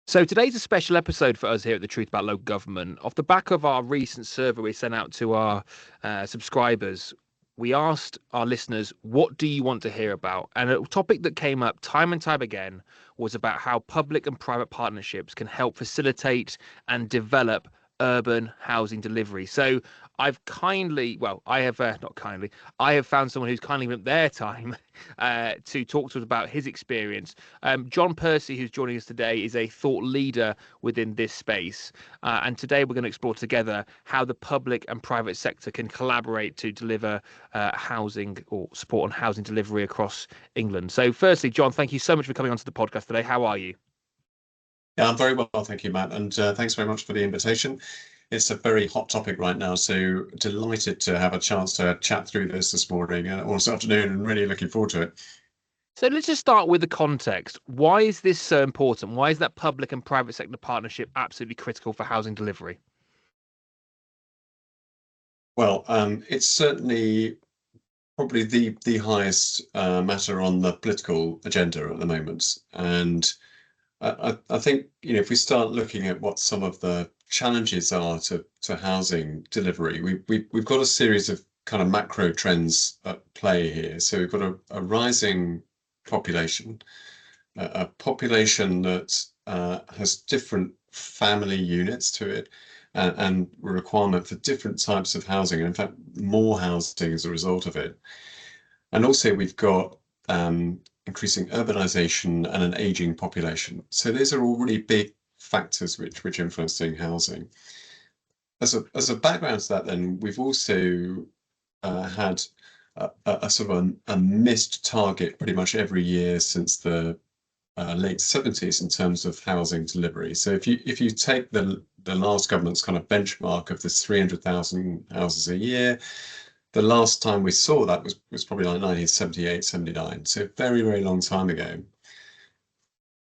So today's a special episode for us here at the Truth About Local Government. Off the back of our recent survey we sent out to our subscribers, we asked our listeners, what do you want to hear about? And a topic that came up time and time again was about how public and private partnerships can help facilitate and develop urban housing delivery. So I have not kindly, I have found someone who's kindly given up their time to talk to us about his experience. John Percy, who's joining us today, is a thought leader within this space. And today we're going to explore together how the public and private sector can collaborate to deliver housing or support on housing delivery across England. So firstly, John, thank you so much for coming onto the podcast today. How are you? Yeah, I'm very well, thank you, Matt, and thanks very much for the invitation. It's a very hot topic right now, so delighted to have a chance to chat through this morning or this afternoon, and really looking forward to it. So let's just start with the context. Why is this so important? Why is that public and private sector partnership absolutely critical for housing delivery? Well, it's certainly probably the highest matter on the political agenda at the moment, and I think if we start looking at what some of the challenges are to housing delivery, we've got a series of kind of macro trends at play here. So we've got a rising population, a population that has different family units to it, and a requirement for different types of housing, and in fact more housing as a result of it. And also we've got increasing urbanization and an aging population. So these are all really big factors which influencing housing. As a background to that, then we've also had a sort of a missed target pretty much every year since the late 70s in terms of housing delivery. So if you take the last government's kind of benchmark of this 300,000 houses a year, the last time we saw that was probably like 1978, 79. So very, very long time ago.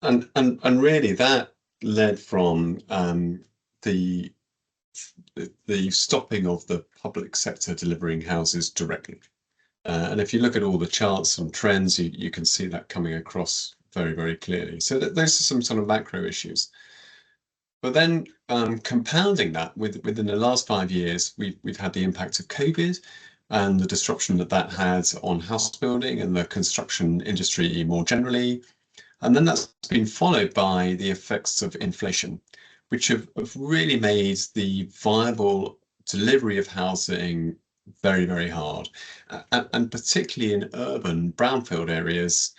And really that led from the stopping of the public sector delivering houses directly. And if you look at all the charts and trends, you can see that coming across very, very clearly. So those are some sort of macro issues. But then compounding that within the last 5 years, we've had the impact of COVID and the disruption that had on house building and the construction industry more generally. And then that's been followed by the effects of inflation, which have really made the viable delivery of housing very, very hard, and particularly in urban brownfield areas.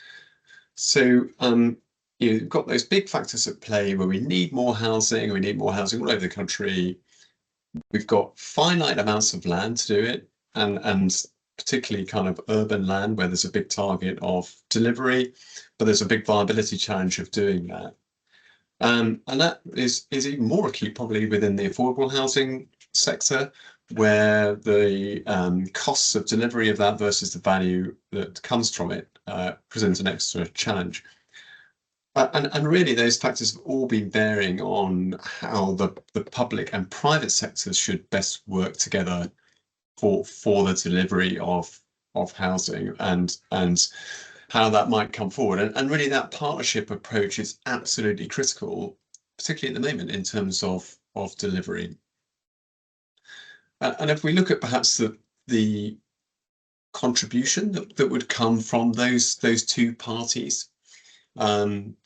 So you've got those big factors at play where we need more housing all over the country. We've got finite amounts of land to do it, and particularly kind of urban land where there's a big target of delivery, but there's a big viability challenge of doing that. And that is even more acute probably within the affordable housing sector, where the costs of delivery of that versus the value that comes from it presents an extra challenge. And really those factors have all been bearing on how the public and private sectors should best work together for the delivery of housing and how that might come forward. And really that partnership approach is absolutely critical, particularly at the moment in terms of delivery. And if we look at perhaps the contribution that would come from those two parties, and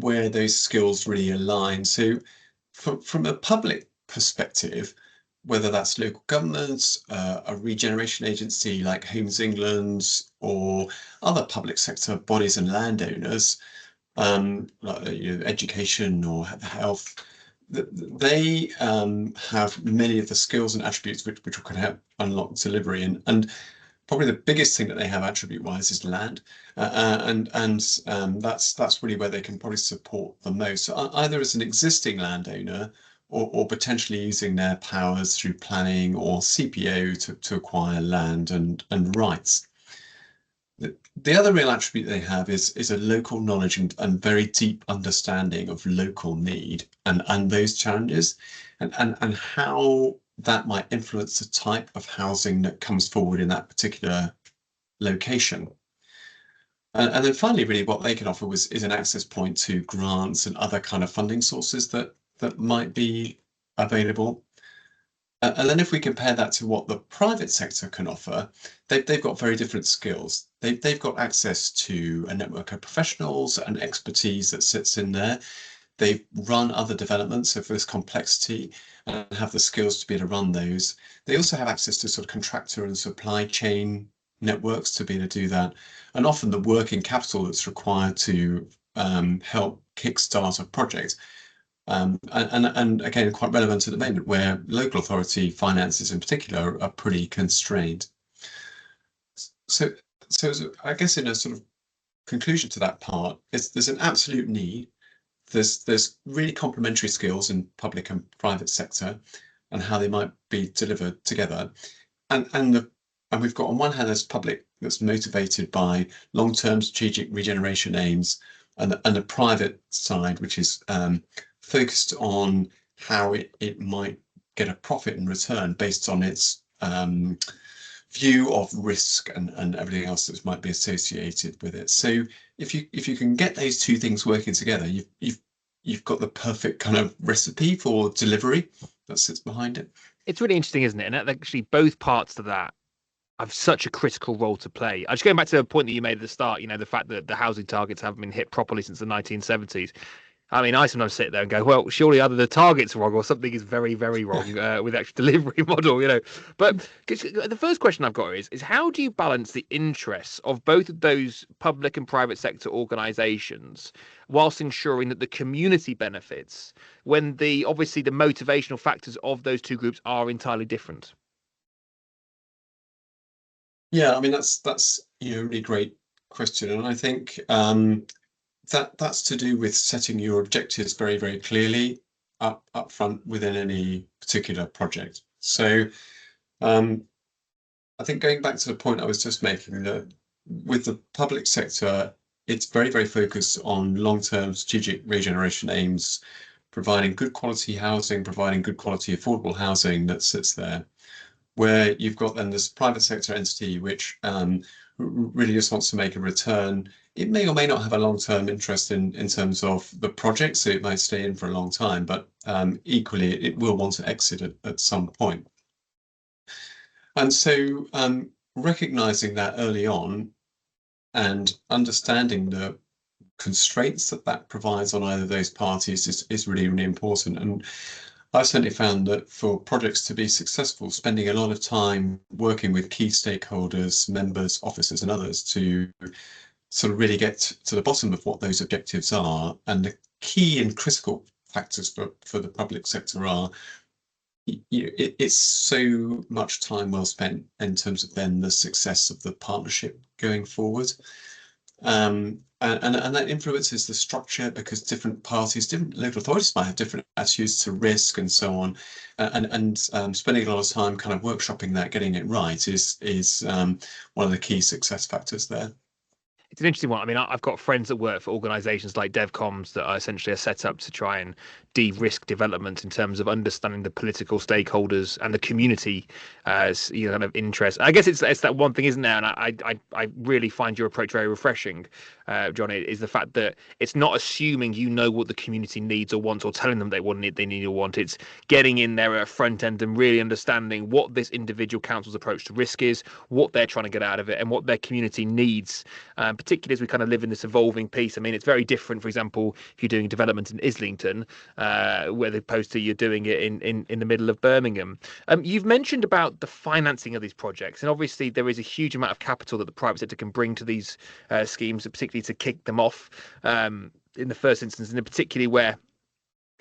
where those skills really align. So from a public perspective, whether that's local governments, a regeneration agency like Homes England, or other public sector bodies and landowners, like education or health, they have many of the skills and attributes which can help unlock delivery. And probably the biggest thing that they have attribute-wise is land, and that's really where they can probably support the most. So either as an existing landowner, or potentially using their powers through planning or CPO to acquire land and rights. The other real attribute they have is a local knowledge and very deep understanding of local need and those challenges, and how that might influence the type of housing that comes forward in that particular location. And then finally, really, what they can offer is an access point to grants and other kind of funding sources that might be available. And then if we compare that to what the private sector can offer, they've got very different skills. They've got access to a network of professionals and expertise that sits in there. They run other developments of this complexity and have the skills to be able to run those. They also have access to sort of contractor and supply chain networks to be able to do that. And often the working capital that's required to help kickstart a project. And again, quite relevant at the moment where local authority finances in particular are pretty constrained. So, so I guess in a sort of conclusion to that part, there's an absolute need. There's really complementary skills in public and private sector and how they might be delivered together. And we've got on one hand this public that's motivated by long-term strategic regeneration aims, and the private side, which is focused on how it might get a profit and return based on its view of risk and everything else that might be associated with it. So if you can get those two things working together, you've got the perfect kind of recipe for delivery that sits behind it. It's really interesting, isn't it? And actually, both parts to that have such a critical role to play. I just going back to the point that you made at the start, the fact that the housing targets haven't been hit properly since the 1970s. I mean, I sometimes sit there and go, well, surely either the target's wrong or something is very, very wrong with the actual delivery model. But the first question I've got is how do you balance the interests of both of those public and private sector organisations whilst ensuring that the community benefits when obviously the motivational factors of those two groups are entirely different? Yeah, I mean that's a really great question, and I think that's to do with setting your objectives very, very clearly up front within any particular project. So I think going back to the point I was just making, that with the public sector, it's very, very focused on long-term strategic regeneration aims, providing good quality housing, providing good quality affordable housing that sits there. Where you've got then this private sector entity which really just wants to make a return. It may or may not have a long-term interest in terms of the project, so it might stay in for a long time, but equally it will want to exit at some point. And so recognizing that early on and understanding the constraints that provides on either of those parties is really, really important. And I've certainly found that for projects to be successful, spending a lot of time working with key stakeholders, members, officers, and others to sort of really get to the bottom of what those objectives are. And the key and critical factors for the public sector are, it's so much time well spent in terms of then the success of the partnership going forward. And that influences the structure because different parties, different local authorities might have different attitudes to risk and so on. And spending a lot of time kind of workshopping that, getting it right is one of the key success factors there. It's an interesting one. I mean, I've got friends that work for organisations like DevComs that are essentially set up to try and de-risk development in terms of understanding the political stakeholders and the community as kind of interest. I guess it's that one thing, isn't there? And I really find your approach very refreshing, John. Is the fact that it's not assuming you know what the community needs or wants or telling them they need or want. It's getting in there at a front end and really understanding what this individual council's approach to risk is, what they're trying to get out of it, and what their community needs. Particularly as we kind of live in this evolving piece. I mean, it's very different, for example, if you're doing development in Islington, where opposed to you're doing it in the middle of Birmingham. You've mentioned about the financing of these projects, and obviously there is a huge amount of capital that the private sector can bring to these schemes, particularly to kick them off in the first instance, and particularly where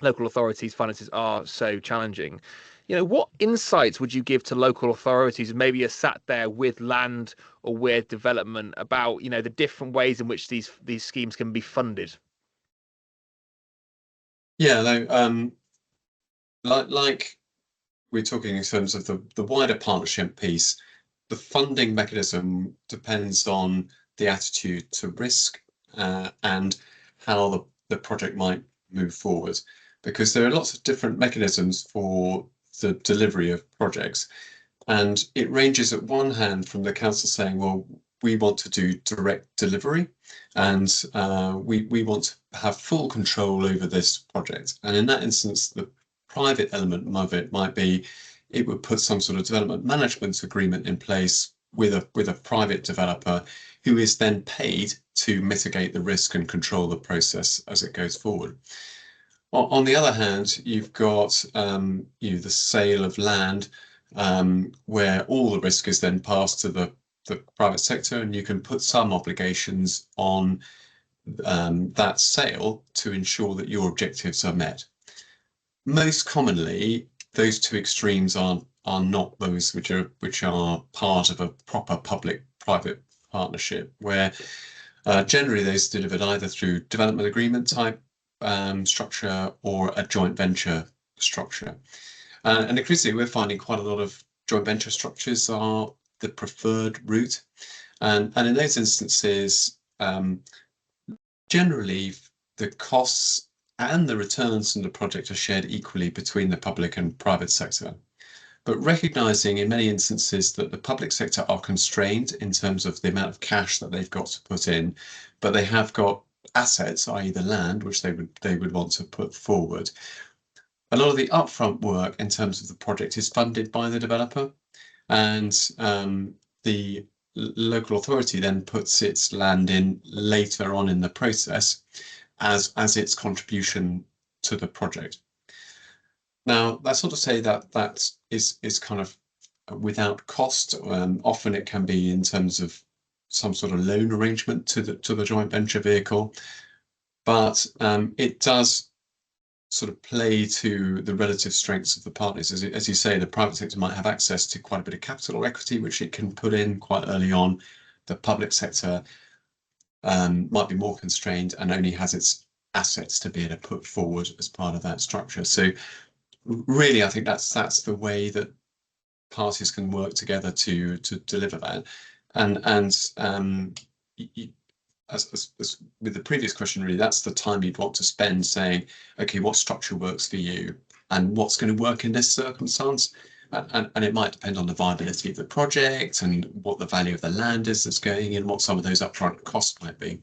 local authorities' finances are so challenging. What insights would you give to local authorities who maybe are sat there with land or with development about, the different ways in which these schemes can be funded? Yeah, no, like we're talking in terms of the wider partnership piece, the funding mechanism depends on the attitude to risk and how the project might move forward, because there are lots of different mechanisms for the delivery of projects. And it ranges at one hand from the council saying, well, we want to do direct delivery, and we want to have full control over this project. And in that instance, the private element of it might be it would put some sort of development management agreement in place with a private developer who is then paid to mitigate the risk and control the process as it goes forward. On the other hand, you've got the sale of land, where all the risk is then passed to the private sector, and you can put some obligations on that sale to ensure that your objectives are met. Most commonly, those two extremes are not those which are part of a proper public-private partnership, where generally those are delivered either through development agreement type structure or a joint venture structure. And increasingly, we're finding quite a lot of joint venture structures are the preferred route. And in those instances, generally the costs and the returns from the project are shared equally between the public and private sector. But recognizing in many instances that the public sector are constrained in terms of the amount of cash that they've got to put in, but they have got assets, i.e. the land, which they would want to put forward. A lot of the upfront work in terms of the project is funded by the developer, and the local authority then puts its land in later on in the process as its contribution to the project. Now, that's not to say that that is kind of without cost. Often it can be in terms of some sort of loan arrangement to the joint venture vehicle, but it does sort of play to the relative strengths of the partners. As you say, the private sector might have access to quite a bit of capital or equity, which it can put in quite early on. The public sector might be more constrained and only has its assets to be able to put forward as part of that structure. So really, I think that's the way that parties can work together to deliver that. And as with the previous question, really, that's the time you'd want to spend saying, okay, what structure works for you and what's going to work in this circumstance. And it might depend on the viability of the project and what the value of the land is that's going in, what some of those upfront costs might be.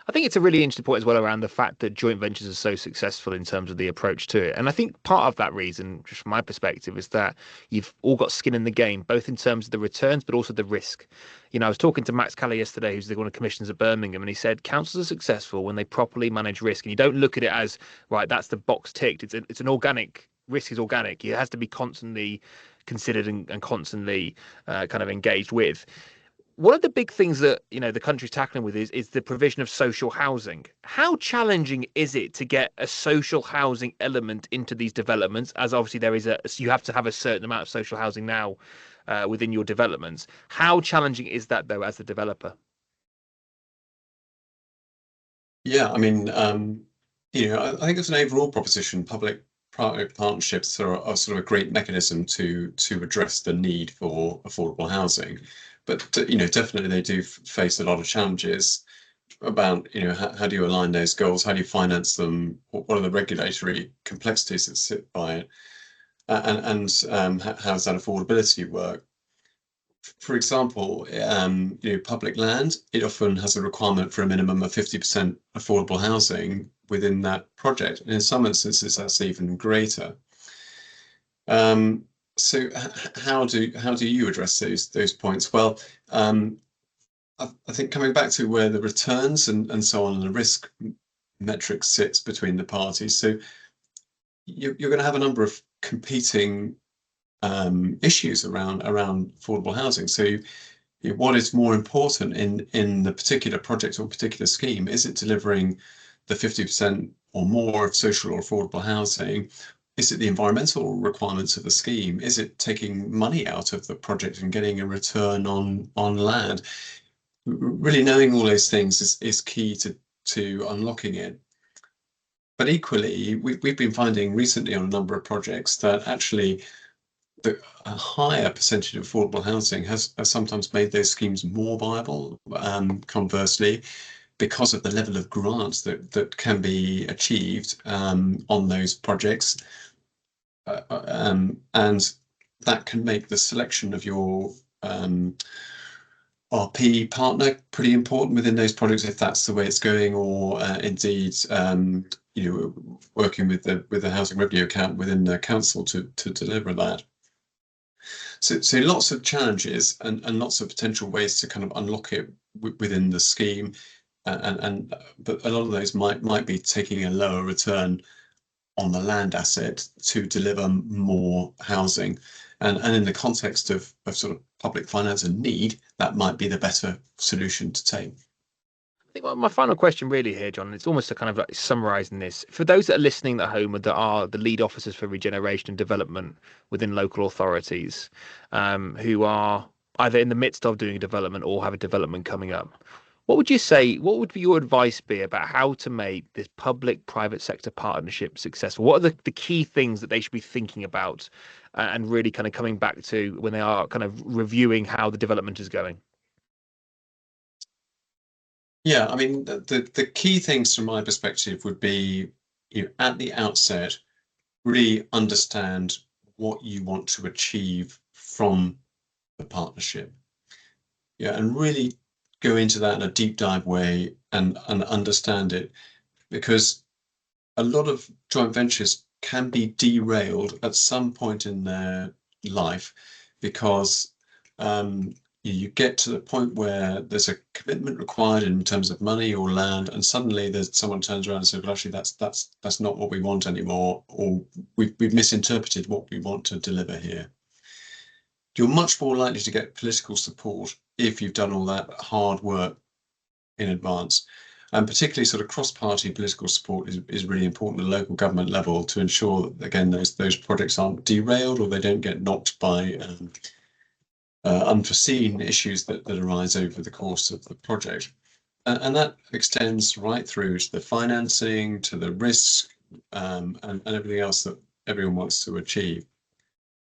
I think it's a really interesting point as well around the fact that joint ventures are so successful in terms of the approach to it. And I think part of that reason, just from my perspective, is that you've all got skin in the game, both in terms of the returns, but also the risk. I was talking to Max Callie yesterday, who's one of the commissioners at Birmingham, and he said councils are successful when they properly manage risk. And you don't look at it as, right, that's the box ticked. It's an organic, risk is organic. It has to be constantly considered and constantly kind of engaged with. One of the big things that the country's tackling with is the provision of social housing. How challenging is it to get a social housing element into these developments? As obviously you have to have a certain amount of social housing now within your developments. How challenging is that though, as the developer? Yeah, I mean, I think it's an overall proposition. Public-private partnerships are sort of a great mechanism to address the need for affordable housing. But definitely they do face a lot of challenges about how do you align those goals, how do you finance them, what are the regulatory complexities that sit by it, and how does that affordability work? For example, public land, it often has a requirement for a minimum of 50% affordable housing within that project, and in some instances that's even greater. So how do you address those points? Well, I think coming back to where the returns and so on, and the risk metric sits between the parties. So you're going to have a number of competing issues around affordable housing. So what is more important in the particular project or particular scheme? Is it delivering the 50% or more of social or affordable housing? Is it the environmental requirements of the scheme? Is it taking money out of the project and getting a return on land? Really knowing all those things is key to unlocking it. But equally, we've been finding recently on a number of projects that actually a higher percentage of affordable housing has sometimes made those schemes more viable, conversely, because of the level of grants that can be achieved on those projects. And that can make the selection of your our PE partner pretty important within those projects if that's the way it's going, or indeed, working with the housing revenue account within the council to deliver that. So lots of challenges and lots of potential ways to kind of unlock it within the scheme, but a lot of those might be taking a lower return on the land asset to deliver more housing. And in the context of sort of public finance and need, that might be the better solution to take. I think my final question really here, John, it's almost a kind of like summarising this. For those that are listening at home and that are the lead officers for regeneration and development within local authorities, who are either in the midst of doing a development or have a development coming up, what would you say? What would your advice be about how to make this public-private sector partnership successful? What are the key things that they should be thinking about and really kind of coming back to when they are kind of reviewing how the development is going? Yeah, I mean, the key things from my perspective would be, at the outset, really understand what you want to achieve from the partnership. Yeah, and really go into that in a deep dive way and understand it, because a lot of joint ventures can be derailed at some point in their life because you get to the point where there's a commitment required in terms of money or land, and suddenly there's someone turns around and says, well, actually that's not what we want anymore, or we've misinterpreted what we want to deliver here. You're much more likely to get political support if you've done all that hard work in advance. And particularly sort of cross-party political support is really important at the local government level to ensure that, again, those projects aren't derailed or they don't get knocked by unforeseen issues that arise over the course of the project. And that extends right through to the financing, to the risk, and everything else that everyone wants to achieve.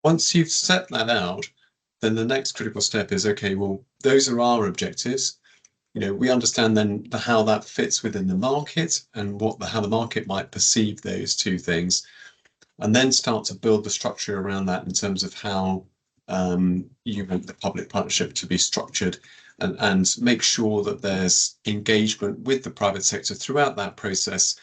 Once you've set that out, then the next critical step is, okay, well, those are our objectives. We understand then how that fits within the market and how the market might perceive those two things, and then start to build the structure around that in terms of how you want the public partnership to be structured, and make sure that there's engagement with the private sector throughout that process,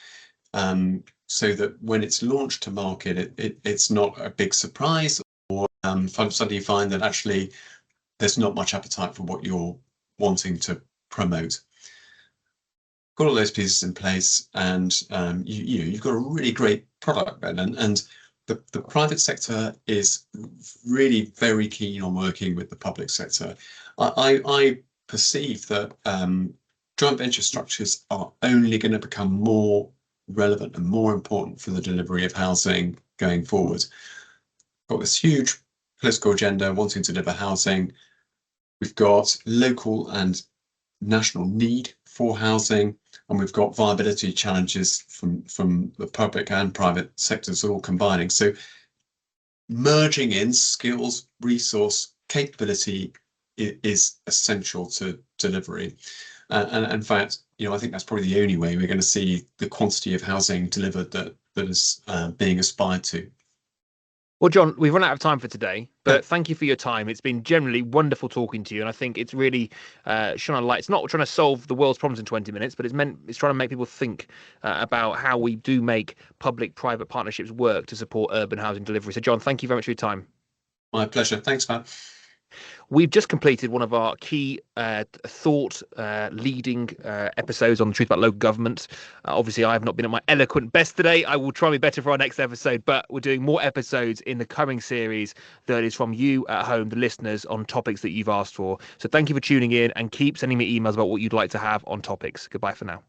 so that when it's launched to market, it's not a big surprise, or suddenly you find that actually there's not much appetite for what you're wanting to promote. Got all those pieces in place, and you've got a really great product then, and the private sector is really very keen on working with the public sector. I perceive that joint venture structures are only going to become more relevant and more important for the delivery of housing going forward. Got this huge political agenda wanting to deliver housing. We've got local and national need for housing, and we've got viability challenges from the public and private sectors all combining. So merging in skills, resource, capability is essential to delivery. And in fact, I think that's probably the only way we're going to see the quantity of housing delivered that is being aspired to. Well, John, we've run out of time for today, but thank you for your time. It's been generally wonderful talking to you, and I think it's really shone a light. It's not trying to solve the world's problems in 20 minutes, but it's trying to make people think about how we do make public-private partnerships work to support urban housing delivery. So, John, thank you very much for your time. My pleasure. Thanks, Matt. We've just completed one of our key thought leading episodes on the truth about local government. Obviously, I have not been at my eloquent best today. I will try my better for our next episode, but we're doing more episodes in the coming series that is from you at home, the listeners, on topics that you've asked for. So thank you for tuning in, and keep sending me emails about what you'd like to have on topics. Goodbye for now.